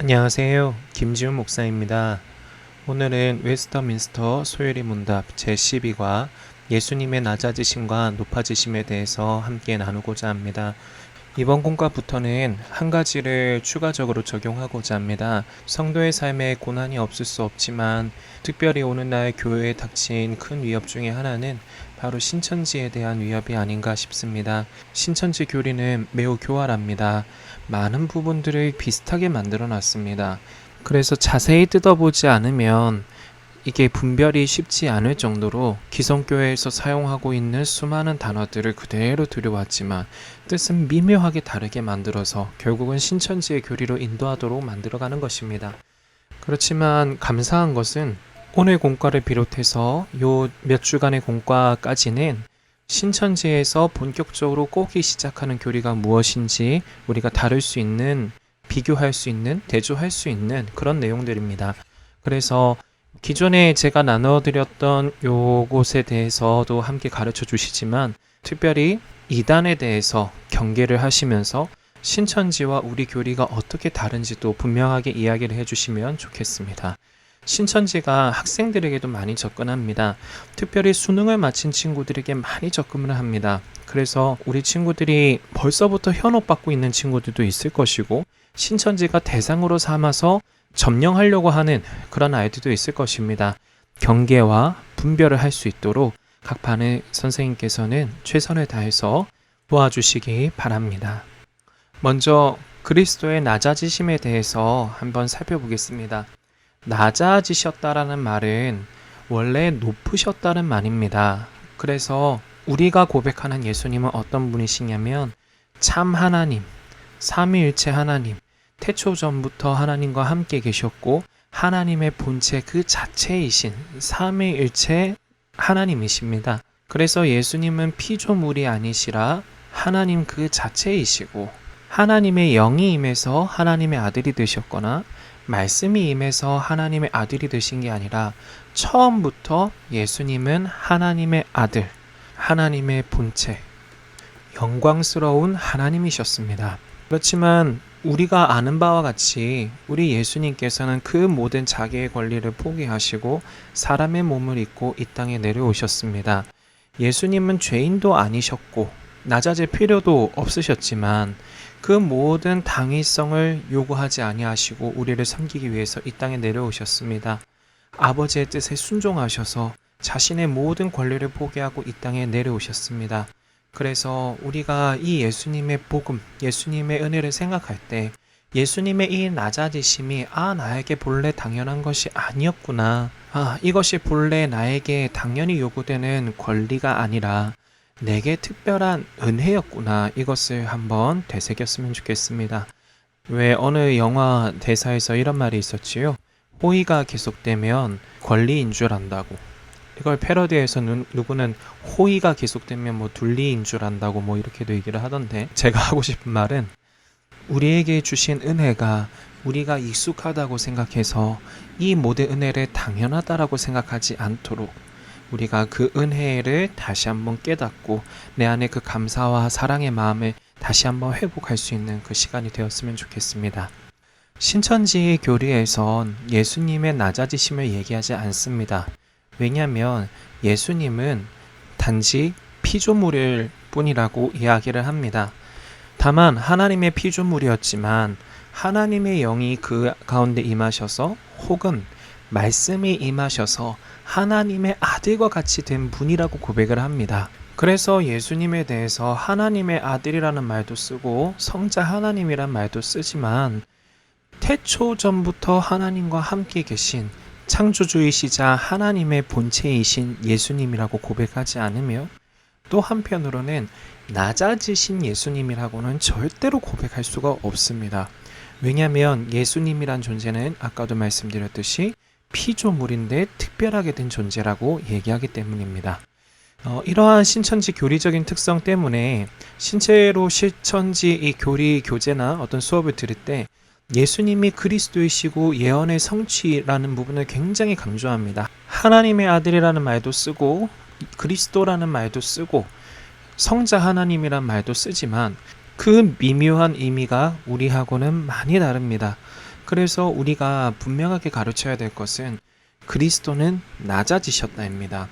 안녕하세요. 김지훈 목사입니다. 오늘은 웨스터민스터 소요리 문답 제12과 예수님의 낮아지심과 높아지심에 대해서 함께 나누고자 합니다. 이번 공과부터는 한 가지를 추가적으로 적용하고자 합니다. 성도의 삶에 고난이 없을 수 없지만 특별히 오늘날 교회에 닥친 큰 위협 중에 하나는 바로 신천지에 대한 위협이 아닌가 싶습니다. 신천지 교리는 매우 교활합니다. 많은 부분들을 비슷하게 만들어 놨습니다. 그래서 자세히 뜯어보지 않으면 이게 분별이 쉽지 않을 정도로 기성교회에서 사용하고 있는 수많은 단어들을 그대로 들여왔지만 뜻은 미묘하게 다르게 만들어서 결국은 신천지의 교리로 인도하도록 만들어가는 것입니다. 그렇지만 감사한 것은 오늘 공과를 비롯해서 요 몇 주간의 공과까지는 신천지에서 본격적으로 꼬기 시작하는 교리가 무엇인지 우리가 다룰 수 있는, 비교할 수 있는, 대조할 수 있는 그런 내용들입니다. 그래서 기존에 제가 나눠드렸던 요것에 대해서도 함께 가르쳐 주시지만 특별히 이단에 대해서 경계를 하시면서 신천지와 우리 교리가 어떻게 다른지도 분명하게 이야기를 해주시면 좋겠습니다. 신천지가 학생들에게도 많이 접근합니다. 특별히 수능을 마친 친구들에게 많이 접근을 합니다. 그래서 우리 친구들이 벌써부터 현혹받고 있는 친구들도 있을 것이고 신천지가 대상으로 삼아서 점령하려고 하는 그런 아이들도 있을 것입니다. 경계와 분별을 할 수 있도록 각 반의 선생님께서는 최선을 다해서 도와주시기 바랍니다. 먼저 그리스도의 낮아지심에 대해서 한번 살펴보겠습니다. 낮아지셨다라는 말은 원래 높으셨다는 말입니다. 그래서 우리가 고백하는 예수님은 어떤 분이시냐면 참 하나님, 삼위일체 하나님, 태초 전부터 하나님과 함께 계셨고 하나님의 본체 그 자체이신 삼위일체 하나님이십니다. 그래서 예수님은 피조물이 아니시라 하나님 그 자체이시고 하나님의 영이 임해서 하나님의 아들이 되셨거나 말씀이 임해서 하나님의 아들이 되신 게 아니라 처음부터 예수님은 하나님의 아들, 하나님의 본체, 영광스러운 하나님이셨습니다. 그렇지만 우리가 아는 바와 같이 우리 예수님께서는 그 모든 자기의 권리를 포기하시고 사람의 몸을 입고 이 땅에 내려오셨습니다. 예수님은 죄인도 아니셨고 낮아질 필요도 없으셨지만 그 모든 당위성을 요구하지 아니하시고 우리를 섬기기 위해서 이 땅에 내려오셨습니다. 아버지의 뜻에 순종하셔서 자신의 모든 권리를 포기하고 이 땅에 내려오셨습니다. 그래서 우리가 이 예수님의 복음, 예수님의 은혜를 생각할 때 예수님의 이 낮아지심이 나에게 본래 당연한 것이 아니었구나. 이것이 본래 나에게 당연히 요구되는 권리가 아니라 내게 특별한 은혜였구나. 이것을 한번 되새겼으면 좋겠습니다. 왜 어느 영화 대사에서 이런 말이 있었지요? 호의가 계속되면 권리인 줄 안다고. 이걸 패러디해서 누구는 호의가 계속되면 뭐 둘리인 줄 안다고 뭐 이렇게도 얘기를 하던데 제가 하고 싶은 말은 우리에게 주신 은혜가 우리가 익숙하다고 생각해서 이 모든 은혜를 당연하다라고 생각하지 않도록 우리가 그 은혜를 다시 한번 깨닫고 내 안에 그 감사와 사랑의 마음을 다시 한번 회복할 수 있는 그 시간이 되었으면 좋겠습니다. 신천지의 교리에선 예수님의 낮아지심을 얘기하지 않습니다. 왜냐하면 예수님은 단지 피조물일 뿐이라고 이야기를 합니다. 다만 하나님의 피조물이었지만 하나님의 영이 그 가운데 임하셔서 혹은 말씀이 임하셔서 하나님의 아들과 같이 된 분이라고 고백을 합니다. 그래서 예수님에 대해서 하나님의 아들이라는 말도 쓰고 성자 하나님이란 말도 쓰지만 태초 전부터 하나님과 함께 계신 창조주이시자 하나님의 본체이신 예수님이라고 고백하지 않으며 또 한편으로는 낮아지신 예수님이라고는 절대로 고백할 수가 없습니다. 왜냐하면 예수님이란 존재는 아까도 말씀드렸듯이 피조물인데 특별하게 된 존재라고 얘기하기 때문입니다. 이러한 신천지 교리적인 특성 때문에 신체로 신천지 이 교리 교재나 어떤 수업을 들을 때 예수님이 그리스도이시고 예언의 성취라는 부분을 굉장히 강조합니다. 하나님의 아들이라는 말도 쓰고 그리스도라는 말도 쓰고 성자 하나님이란 말도 쓰지만 그 미묘한 의미가 우리하고는 많이 다릅니다. 그래서 우리가 분명하게 가르쳐야 될 것은 그리스도는 낮아지셨다입니다.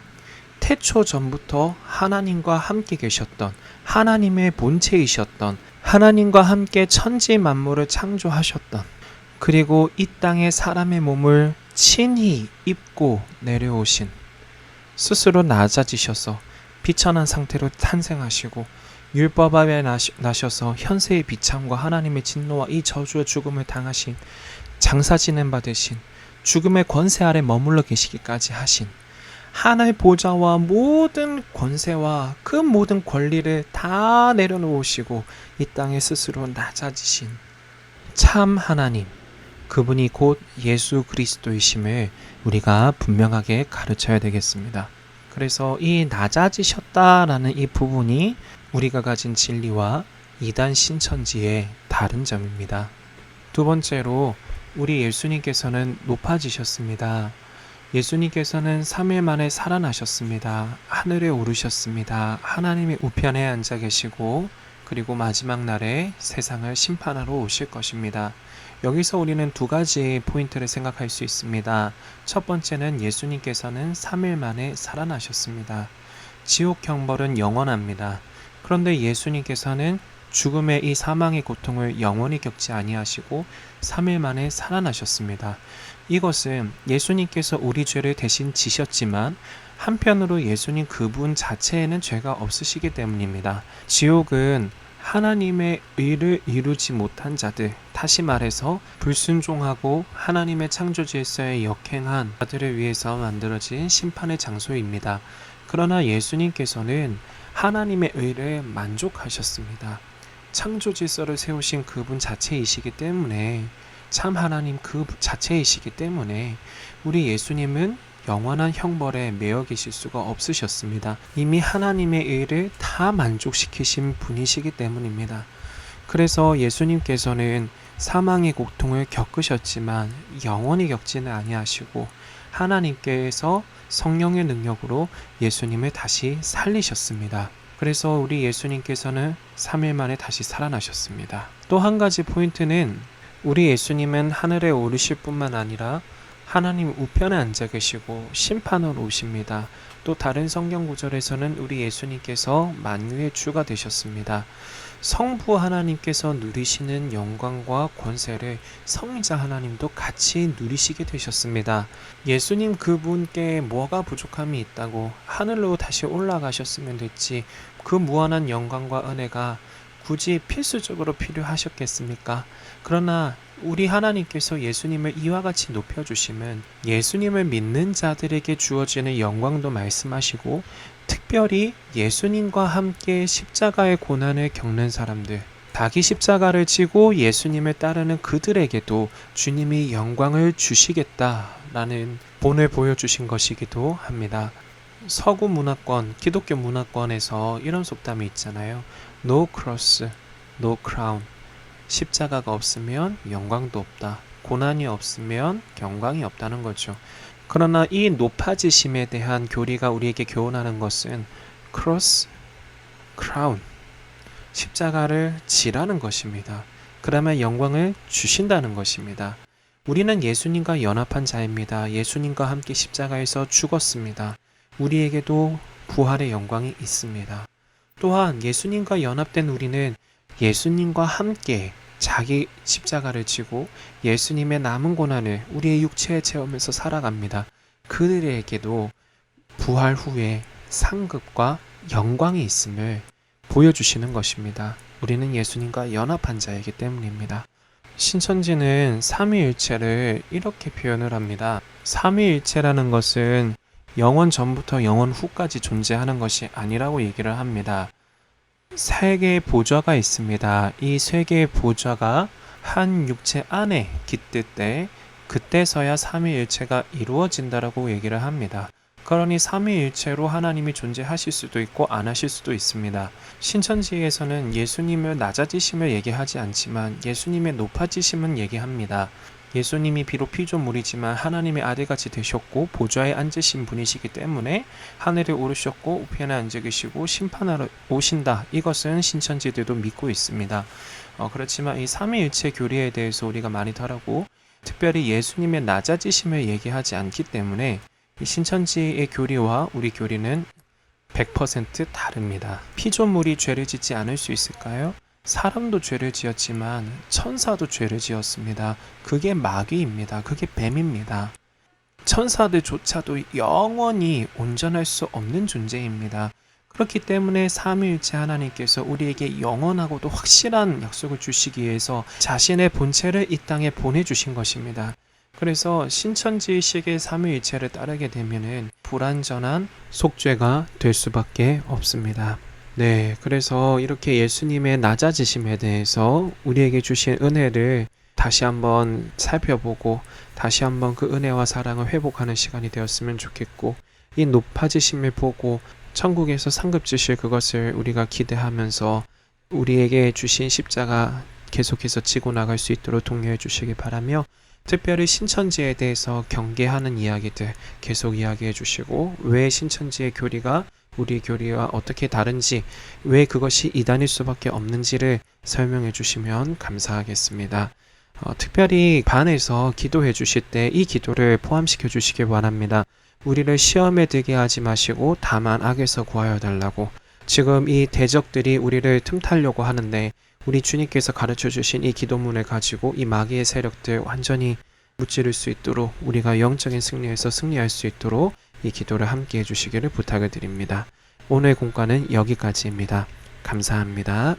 태초 전부터 하나님과 함께 계셨던 하나님의 본체이셨던 하나님과 함께 천지 만물을 창조하셨던 그리고 이 땅에 사람의 몸을 친히 입고 내려오신 스스로 낮아지셔서 비천한 상태로 탄생하시고 율법 아래 나셔서 현세의 비참과 하나님의 진노와 이 저주의 죽음을 당하신 장사 지낸 바 되신 죽음의 권세 아래 머물러 계시기까지 하신 하나의 보좌와 모든 권세와 그 모든 권리를 다 내려놓으시고 이 땅에 스스로 낮아지신 참 하나님, 그분이 곧 예수 그리스도이심을 우리가 분명하게 가르쳐야 되겠습니다. 그래서 이 낮아지셨다라는 이 부분이 우리가 가진 진리와 이단 신천지의 다른 점입니다. 두 번째로 우리 예수님께서는 높아지셨습니다. 예수님께서는 3일 만에 살아나셨습니다. 하늘에 오르셨습니다. 하나님의 우편에 앉아 계시고 그리고 마지막 날에 세상을 심판하러 오실 것입니다. 여기서 우리는 두 가지 포인트를 생각할 수 있습니다. 첫 번째는 예수님께서는 3일 만에 살아나셨습니다. 지옥 형벌은 영원합니다. 그런데 예수님께서는 죽음의 이 사망의 고통을 영원히 겪지 아니하시고 3일 만에 살아나셨습니다. 이것은 예수님께서 우리 죄를 대신 지셨지만 한편으로 예수님 그분 자체에는 죄가 없으시기 때문입니다. 지옥은 하나님의 의를 이루지 못한 자들, 다시 말해서 불순종하고 하나님의 창조 질서에 역행한 자들을 위해서 만들어진 심판의 장소입니다. 그러나 예수님께서는 하나님의 의를 만족하셨습니다. 창조 질서를 세우신 그분 자체이시기 때문에 참 하나님 그 자체이시기 때문에 우리 예수님은 영원한 형벌에 매여 계실 수가 없으셨습니다. 이미 하나님의 의를 다 만족시키신 분이시기 때문입니다. 그래서 예수님께서는 사망의 고통을 겪으셨지만 영원히 겪지는 아니하시고 하나님께서 성령의 능력으로 예수님을 다시 살리셨습니다. 그래서 우리 예수님께서는 3일 만에 다시 살아나셨습니다. 또 한 가지 포인트는 우리 예수님은 하늘에 오르실 뿐만 아니라 하나님 우편에 앉아 계시고 심판으로 오십니다. 또 다른 성경 구절에서는 우리 예수님께서 만유의 주가 되셨습니다. 성부 하나님께서 누리시는 영광과 권세를 성자 하나님도 같이 누리시게 되셨습니다. 예수님 그분께 뭐가 부족함이 있다고 하늘로 다시 올라가셨으면 됐지 그 무한한 영광과 은혜가 굳이 필수적으로 필요하셨겠습니까? 그러나 우리 하나님께서 예수님을 이와 같이 높여주심은 예수님을 믿는 자들에게 주어지는 영광도 말씀하시고 특별히 예수님과 함께 십자가의 고난을 겪는 사람들, 자기 십자가를 지고 예수님을 따르는 그들에게도 주님이 영광을 주시겠다라는 본을 보여주신 것이기도 합니다. 서구 문화권, 기독교 문화권에서 이런 속담이 있잖아요. No cross, no crown. 십자가가 없으면 영광도 없다. 고난이 없으면 영광이 없다는 거죠. 그러나 이 높아지심에 대한 교리가 우리에게 교훈하는 것은 cross, crown. 십자가를 지라는 것입니다. 그러면 영광을 주신다는 것입니다. 우리는 예수님과 연합한 자입니다. 예수님과 함께 십자가에서 죽었습니다. 우리에게도 부활의 영광이 있습니다. 또한 예수님과 연합된 우리는 예수님과 함께 자기 십자가를 지고 예수님의 남은 고난을 우리의 육체에 채우면서 살아갑니다. 그들에게도 부활 후에 상급과 영광이 있음을 보여주시는 것입니다. 우리는 예수님과 연합한 자이기 때문입니다. 신천지는 삼위일체를 이렇게 표현을 합니다. 삼위일체라는 것은 영원 전부터 영원 후까지 존재하는 것이 아니라고 얘기를 합니다. 세 개의 보좌가 있습니다. 이 세 개의 보좌가 한 육체 안에 깃들 때 그때서야 삼위일체가 이루어진다라고 얘기를 합니다. 그러니 삼위일체로 하나님이 존재하실 수도 있고 안 하실 수도 있습니다. 신천지에서는 예수님을 낮아지심을 얘기하지 않지만 예수님의 높아지심은 얘기합니다. 예수님이 비록 피조물이지만 하나님의 아들같이 되셨고 보좌에 앉으신 분이시기 때문에 하늘에 오르셨고 우편에 앉아 계시고 심판하러 오신다. 이것은 신천지들도 믿고 있습니다. 그렇지만 이 삼위일체 교리에 대해서 우리가 많이 다루고 특별히 예수님의 낮아지심을 얘기하지 않기 때문에 이 신천지의 교리와 우리 교리는 100% 다릅니다. 피조물이 죄를 짓지 않을 수 있을까요? 사람도 죄를 지었지만 천사도 죄를 지었습니다. 그게 마귀입니다. 그게 뱀입니다. 천사들조차도 영원히 온전할 수 없는 존재입니다. 그렇기 때문에 삼위일체 하나님께서 우리에게 영원하고도 확실한 약속을 주시기 위해서 자신의 본체를 이 땅에 보내주신 것입니다. 그래서 신천지식의 삼위일체를 따르게 되면은 불완전한 속죄가 될 수밖에 없습니다. 네, 그래서 이렇게 예수님의 낮아지심에 대해서 우리에게 주신 은혜를 다시 한번 살펴보고 다시 한번 그 은혜와 사랑을 회복하는 시간이 되었으면 좋겠고, 이 높아지심을 보고 천국에서 상급 주실 그것을 우리가 기대하면서 우리에게 주신 십자가 계속해서 지고 나갈 수 있도록 독려해 주시기 바라며, 특별히 신천지에 대해서 경계하는 이야기들 계속 이야기해 주시고, 왜 신천지의 교리가 우리 교리와 어떻게 다른지, 왜 그것이 이단일 수밖에 없는지를 설명해 주시면 감사하겠습니다. 특별히 반에서 기도해 주실 때 이 기도를 포함시켜 주시기 바랍니다. 우리를 시험에 들게 하지 마시고 다만 악에서 구하여 달라고. 지금 이 대적들이 우리를 틈타려고 하는데 우리 주님께서 가르쳐 주신 이 기도문을 가지고 이 마귀의 세력들 완전히 무찌를 수 있도록, 우리가 영적인 승리에서 승리할 수 있도록 이 기도를 함께 해주시기를 부탁을 드립니다. 오늘 공과는 여기까지입니다. 감사합니다.